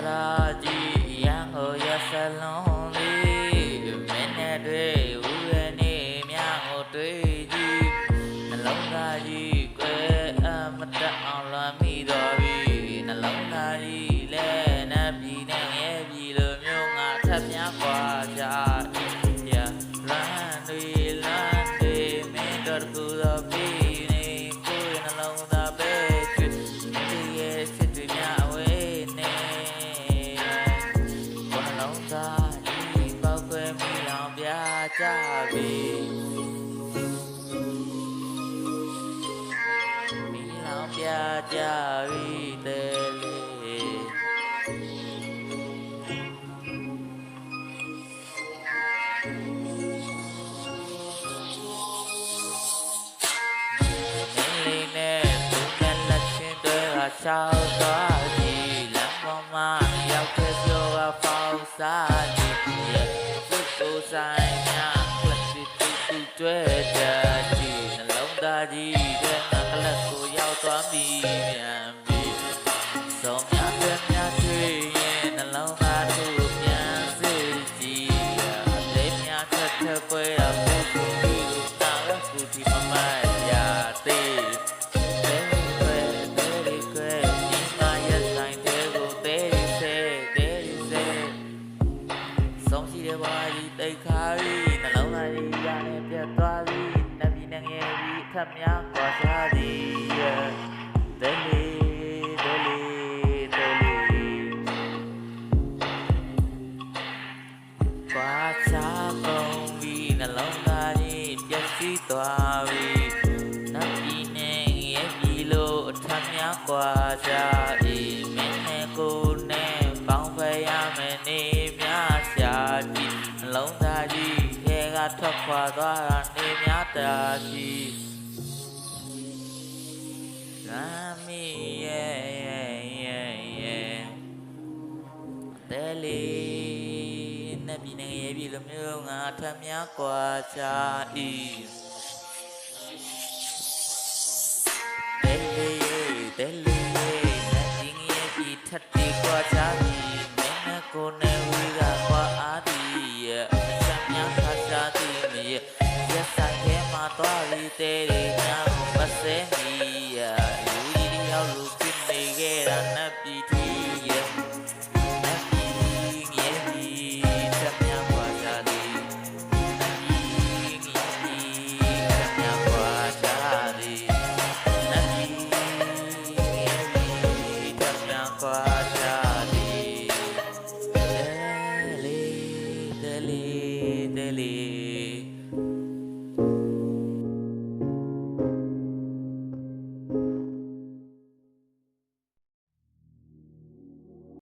ရာကြီးရန်ကိုရစလုံးလေးမင်းနဲ့တွေ့ဦးရနေများကိုတွေ့ကြည့်နှလုံးသားကြီးကွယ်မတက်အောင်လွမ်းမိတော်ပြီနှလုံးသားကြီးလဲနတ်ပြည်နဲ့ရဲ့ပြည်လိုမျိုးငါထပ်များกว่าကြရလမ်းတွေမင်းတို့ကူတော်ပြီနေကိုယ်နှလုံးသားပဲချစ်ရဲ့စစ်တွေများအဝေးနေကိုယ်နှလုံးသားကြီးပောက်ကွယ်မိလောင်ပြကြပြီမိလောင်ပြကြပြီတဲ့လေရှောက်သွားကြည့်လမ်းပေါ်မှာရောက်တဲ့ပြောကဖောက်စားကြည့်စုကိုဆိုင်များကလပ်တီတူကျွဲကြကြည့်နှလုံးသားကြီးတဲ့ငါကလပ်ကိုရောက်သွားပြီမြန်ပြီစုံများတဲ့များတွေ့ရင်နှလုံးသားတို့ပြန်စစ်ကြည့်အသေးများထပ်ထပ်ပွဲတာပုဂ္ဂိုလ်ကြီးနာရကူဒီမမရသေးတိတ်ခါရီနှလုံးသားကြီးရနဲ့ပြတ်သွားပြီနတ်ပြည်နဲ့ငယ်ပြီးထပ်များကွာစားသည်တဲလီကွာစားကုန်ပြီနှလုံးသားကြီးပြတ်စီးသွားပြီနတ်ပြည်နဲ့ငယ်ပြီးလို့ထပ်များကွာစား၏မင်းနဲ့ကိုနဲ့ပေါင်းဖယ်ရမယ်နေများရှာကြည့်နှလုံးသားကြီးထဲကထွက်ခွာသွားတာနေများတာကြီးရမီရဲ့တဲလီနတ်ပြည်နဲ့ရဲ့ပြည်လိုမျိုးငါထပ်များกว่าချာဤတဲလီနတ်ပြည်ရဲ့ပြည်ထပ်တီกว่าချာဤမင်းနဲ့ကိုနဲ့ဝေးကกว่าအားဒီရဲ့ရက်ဆိုင်ထဲမှာသွားပြီးတဲတွေညာမစဲမီရလူကြီးရောက်လူဖြစ်နေခဲ့တာနတ်ပြည်ကြီးရဲ့နတ်ပြည်ငယ်ကြီးချက်များกว่าကြသည်နတ်ပြည်ငယ်ကြီးချက်များกว่าကြသည်နတ်ပြည်ငယ်ကြီးချက်များกว่า